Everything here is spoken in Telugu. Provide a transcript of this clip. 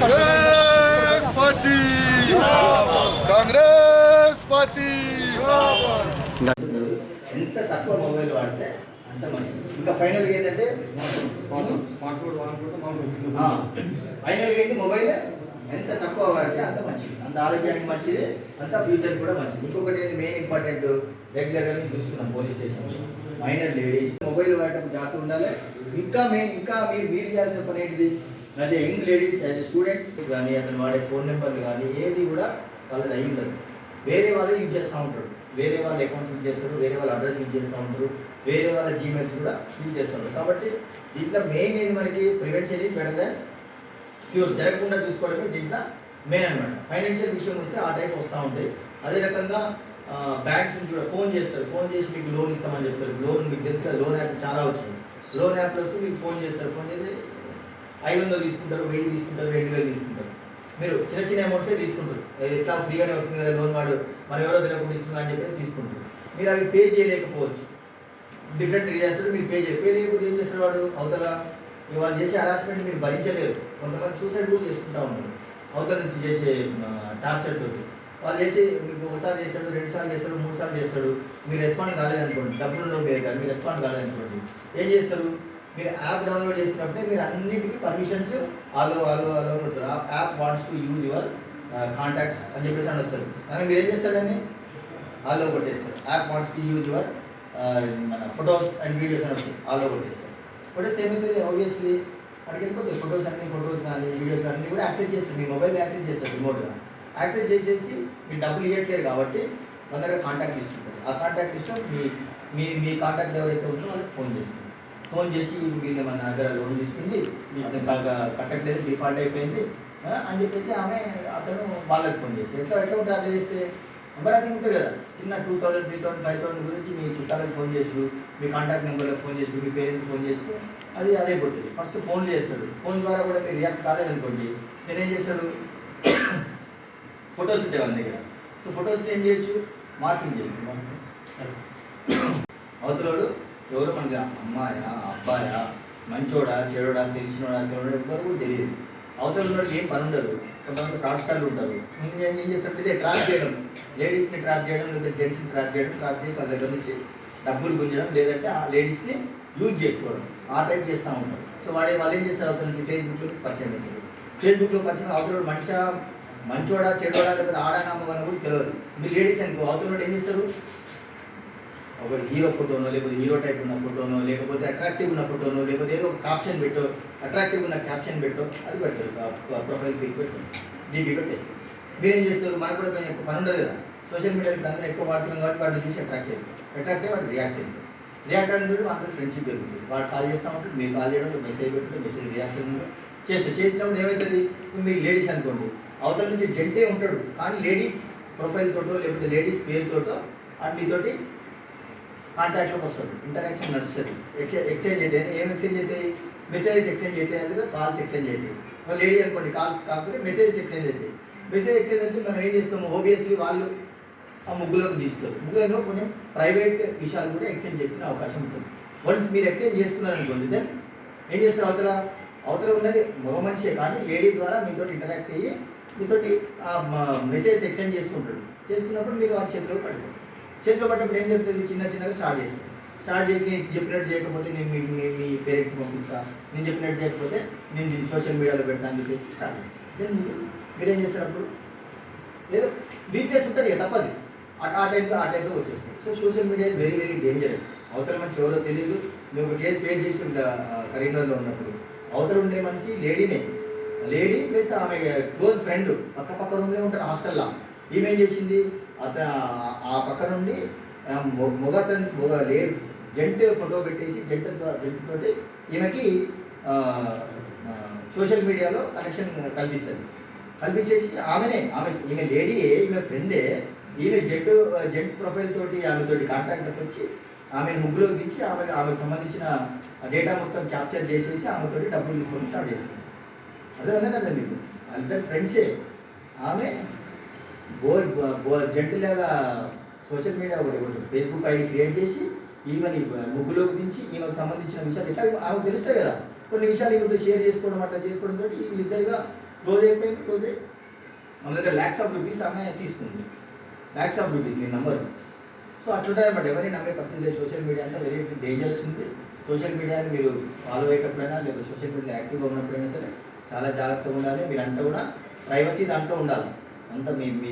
Congress party Congress party. ఎంత తక్కువ మొబైల్ వాడితే అంత మంచిది. ఇంకా ఫైనల్గా ఏంటంటే ఫైనల్గా ఏంటి మొబైల్ ఎంత తక్కువ వాడితే అంత మంచిది, అంత ఆరోగ్యానికి మంచిది, అంత ఫ్యూచర్ కూడా మంచిది. ఇంకొకటి ఏంటి మెయిన్ ఇంపార్టెంట్, రెగ్యులర్గా చూస్తున్నాం police station minor ladies mobile వాడటం జాగ్రత్త ఉండాలి. ఇంకా మీరు చేయాల్సిన పని ఏంటిది, అదే యంగ్ లేడీస్ యాజ్ స్టూడెంట్స్ కానీ అతను వాడే ఫోన్ నెంబర్లు కానీ ఏది కూడా వాళ్ళది అయి ఉండదు. వేరే వాళ్ళు యూజ్ చేస్తూ ఉంటారు, వేరే వాళ్ళ అకౌంట్స్ యూజ్ చేస్తారు, వేరే వాళ్ళ అడ్రస్ యూజ్ చేస్తూ ఉంటారు, వేరే వాళ్ళ జీమెయిల్స్ కూడా యూజ్ చేస్తుంటారు. కాబట్టి దీంట్లో మెయిన్ ఏంటి, మనకి prevention is better than cure. జరగకుండా చూసుకోవడమే దీంట్లో మెయిన్ అనమాట. ఫైనాన్షియల్ విషయం వస్తే ఆ టైప్ వస్తూ ఉంటాయి. అదే రకంగా బ్యాంక్స్ నుంచి కూడా ఫోన్ చేస్తారు, ఫోన్ చేసి మీకు లోన్ ఇస్తామని చెప్తారు. లోన్ మీకు తెలుసు కదా, లోన్ యాప్ చాలా వచ్చింది. లోన్ యాప్లో వస్తే మీకు ఫోన్ చేస్తారు, ఫోన్ చేసి 500 తీసుకుంటారు, 1000 తీసుకుంటారు, 2000 తీసుకుంటారు. మీరు చిన్న చిన్న అమౌంట్సే తీసుకుంటారు. ఎట్లా ఫ్రీగానే వస్తుంది కదా లోన్, వాడు మనం ఎవరో తెలియకుండా ఇస్తున్నా అని చెప్పి తీసుకుంటారు. మీరు అవి పే చేయలేకపోవచ్చు, డిఫరెంట్ రీజన్స్ మీరు పే చేయలేకపోతే ఏం చేస్తారు వాడు అవతల. వాళ్ళు చేసే హరాస్మెంట్ మీరు భరించలేరు. కొంతమంది సూసైడ్ కూడా చేసుకుంటూ ఉంటారు అవతల నుంచి చేసే టార్చర్ తోటి. వాళ్ళు చేసి మీకు ఒకసారి చేస్తాడు, 2 సార్లు చేస్తాడు, 3 సార్లు చేస్తాడు, మీరు రెస్పాండ్ కాలేదనుకోండి, డబ్బులు కాదు మీరు రెస్పాండ్ కాలేదనుకోండి, ఏం చేస్తారు, మీరు యాప్ డౌన్లోడ్ చేసుకున్నప్పుడే మీరు అన్నిటికీ పర్మిషన్స్ ఆలో కొడతారు. ఆ app wants to use your contacts అని చెప్పేసి అని వస్తారు. కానీ మీరు ఏం చేస్తారని ఆలో కొట్టేస్తారు. App wants to use your మన ఫొటోస్ అండ్ వీడియోస్ అని వస్తుంది, ఆలో కొట్టేస్తారు. కొట్టేస్తే ఏమవుతుంది, ఆబ్వియస్లీ అక్కడికి వెళ్ళిపోతుంది. ఫొటోస్ కానీ వీడియోస్ కానీ కూడా యాక్సెస్ చేస్తారు, మీ మొబైల్ యాక్సెస్ చేస్తారు రిమోట్గా. యాక్సెస్ చేసేసి మీరు డబ్బులు ఇవ్వట్లేరు కాబట్టి మన దగ్గర కాంటాక్ట్ లిస్ట్ ఉంటుంది. ఆ కాంటాక్ట్ లిస్ట్లో మీ కాంటాక్ట్ ఎవరైతే ఉందో వాళ్ళకి ఫోన్ చేస్తారు. ఫోన్ చేసి వీళ్ళు మన దగ్గర లోన్ తీసుకుంది, అతను కట్టట్లేదు, డిఫాల్ట్ అయిపోయింది అని చెప్పేసి అతను వాళ్ళకి ఫోన్ చేస్తారు. ఎట్లా ఉంటుంది అట్లా చేస్తే ఎంబరాసింగ్ ఉంటుంది కదా. చిన్న 2000, 3000, 5000 గురించి మీ చుట్టాలకు ఫోన్ చేసు, మీ కాంటాక్ట్ నెంబర్లకు ఫోన్ చేసు, మీ పేరెంట్స్కి ఫోన్ చేసు, అది అయిపోతుంది. ఫస్ట్ ఫోన్ చేస్తాడు. ఫోన్ ద్వారా కూడా మీరు రియాక్ట్ కాలేదనుకోండి, నేనేం చేస్తాడు, ఫొటోస్ ఉంటాయి వాళ్ళ దగ్గర. సో ఫొటోస్ని ఏం చేయొచ్చు, మార్ఫింగ్ చేయొచ్చు. అవతలోడు ఎవరో మనకి అమ్మాయా అబ్బాయా, మంచోడా చెడోడా, తెలిసినోడా తెలియడా ఎవ్వరు కూడా తెలియదు. అవతల ఉన్నోడికి ఏం పని ఉండదు. కొంతమంది ఫ్రాడ్ స్టార్లు ఉంటారు. ఏం చేస్తుంటే ట్రాప్ చేయడం, లేడీస్ని ట్రాప్ చేయడం, లేదా జెంట్స్ని ట్రాప్ చేయడం, ట్రాప్ చేసి వాళ్ళ దగ్గర నుంచి డబ్బులు గుంజడం, లేదంటే ఆ లేడీస్ని యూజ్ చేసుకోవడం, ఆ టైప్ చేస్తూ ఉంటారు. సో వాళ్ళు ఏం చేస్తారు, అవతల నుంచి ఫేస్బుక్లో పరిచయం అవుతారు. ఫేస్బుక్లో పరిచయం అవతల మనిషి మంచోడా చెడోడా, లేకపోతే ఆడానామని కూడా తెలియదు. మీరు లేడీస్ అనుకో, అవతల ఏం చేస్తారు, ఒక హీరో ఫోటోనో, లేకపోతే హీరో టైప్ ఉన్న ఫోటోనో, లేకపోతే అట్రాక్టివ్ ఉన్న ఫోటోనో, లేకపోతే ఏదో ఒక క్యాప్షన్ పెట్టో, అట్రాక్టివ్ ఉన్న క్యాప్షన్ పెట్టో, అది పెడతారు. ప్రొఫైల్ పిక్ పెట్టు, డీపీ పెట్టేస్తారు. మీరేం చేస్తారు, మనకు కూడా కొంచెం పని ఉండదు కదా. సోషల్ మీడియాలో ఇప్పుడు అందరూ ఎక్కువ వాడుతున్నాం కాబట్టి వాటిని చూసి అట్రాక్ట్ అయ్యి వాడు రియాక్ట్ అవుతుంది. రియాక్ట్ అనేది అందరూ ఫ్రెండ్షిప్ పెరుగుతుంది. వాడు కాల్ చేస్తూ ఉంటుంది, మీరు కాల్ చేయడం, మెసేజ్ పెట్టడం, మెసేజ్ రియాక్షన్ చేసినప్పుడు ఏమవుతుంది, మీరు లేడీస్ అనుకోండి, అవతల నుంచి జెంటే ఉంటాడు కానీ లేడీస్ ప్రొఫైల్ తోటో లేకపోతే లేడీస్ పేరుతోటో మీతోటి కాంటాక్ట్లోకి వస్తుంది, ఇంటరాక్షన్ నడుస్తుంది. ఎక్స్చేంజ్ అయితే ఏం ఎక్స్చేంజ్ అవుతాయి, మెసేజెస్ ఎక్స్చేంజ్ అవుతాయి, అది కాల్స్ ఎక్స్చేంజ్ అవుతాయి. లేడీ అనుకోండి, కాల్స్ కాకపోతే మెసేజెస్ ఎక్స్చేంజ్ అవుతాయి. మెసేజ్ ఎక్స్చేంజ్ అయితే మనం ఏం చేస్తాము, ఓబియస్లీ వాళ్ళు ఆ ముగ్గులోకి తీస్తారు. ముగ్గులో కొంచెం ప్రైవేట్ విషయాలు కూడా ఎక్స్చేంజ్ చేసుకునే అవకాశం ఉంటుంది. వన్స్ మీరు ఎక్స్చేంజ్ చేసుకున్నారనుకోండి, దెన్ ఏం చేస్తారు, అవతల ఉన్నది మగ మనిషే కానీ లేడీ ద్వారా మీతో ఇంటరాక్ట్ అయ్యి మీతోటి మెసేజ్ ఎక్స్చేంజ్ చేసుకున్నప్పుడు మీరు ఆ చేతిలో పట్టుకోండి. చేతిలో పడ్డప్పుడు ఏం చెప్తుంది, చిన్నగా స్టార్ట్ చేసి నేను చెప్పినట్టు చేయకపోతే నేను మీ పేరెంట్స్కి పంపిస్తా, నేను చెప్పినట్టు చేయకపోతే నేను సోషల్ మీడియాలో పెడతా అని చెప్పేసి స్టార్ట్ చేస్తాను. దెన్ మీరు ఏం చేస్తారు, అప్పుడు ఏదో వీక్నెస్ ఉంటుంది కదా, తప్పది, ఆ టైంలో వచ్చేస్తుంది. So social media is very very dangerous. అవతల మనిషి ఎవరో తెలియదు. మేము ఒక కేసు ఫేస్ చేసిన కరీంనగర్లో ఉన్నప్పుడు, అవతల ఉండే మనిషి లేడీ ప్లస్ ఆమె క్లోజ్ ఫ్రెండ్ పక్క రూమ్లో ఉంటారు హాస్టల్లో. ఈమె ఏం చేసింది, ఆ పక్క నుండి జెంట్ ఫోటో పెట్టేసి జెంట్తోటి ఈమెకి సోషల్ మీడియాలో కనెక్షన్ కల్పించేసి ఈమె లేడీయే, ఈమె ఫ్రెండే, ఈమె జెంట్ ప్రొఫైల్ తోటి ఆమెతోటి కాంటాక్ట్కి వచ్చి ఆమెను ముగ్గులోకి దించి ఆమెకు సంబంధించిన డేటా మొత్తం క్యాప్చర్ చేసేసి ఆమెతోటి డబ్బులు తీసుకొని స్టార్ట్ చేసింది. అదే కదా మీకు అందరు ఫ్రెండ్సే. ఆమె జంటులాగా సోషల్ మీడియా ఒకటి ఫేస్బుక్ ఐడి క్రియేట్ చేసి ఈమెని ముగ్గులోకి దించి ఈమెకు సంబంధించిన విషయాలు ఎట్లా ఆమెకు తెలుస్తాయి కదా, కొన్ని విషయాలు ఈమెతో షేర్ చేసుకోవడం, అట్లా చేసుకోవడంతో వీళ్ళిద్దరుగా క్లోజ్ అయిపోయింది, క్లోజ్ అయ్యి మన దగ్గర ల్యాక్స్ ఆఫ్ రూపీస్ ఆమె తీసుకుంది, ల్యాక్స్ ఆఫ్ రూపీస్ మీ నంబర్. సో అట్లుంటుంది అనమాట. ఎవరిని నమ్మే పరిస్థితి. సోషల్ మీడియా అంతా వెరీ డేంజరస్ ఉంది. సోషల్ మీడియాని మీరు ఫాలో అయ్యేటప్పుడైనా లేకపోతే సోషల్ మీడియాలో యాక్టివ్గా ఉన్నప్పుడైనా సరే చాలా జాగ్రత్తగా ఉండాలి. మీరంతా కూడా ప్రైవసీ దాంట్లో ఉండాలి. అంతా మీ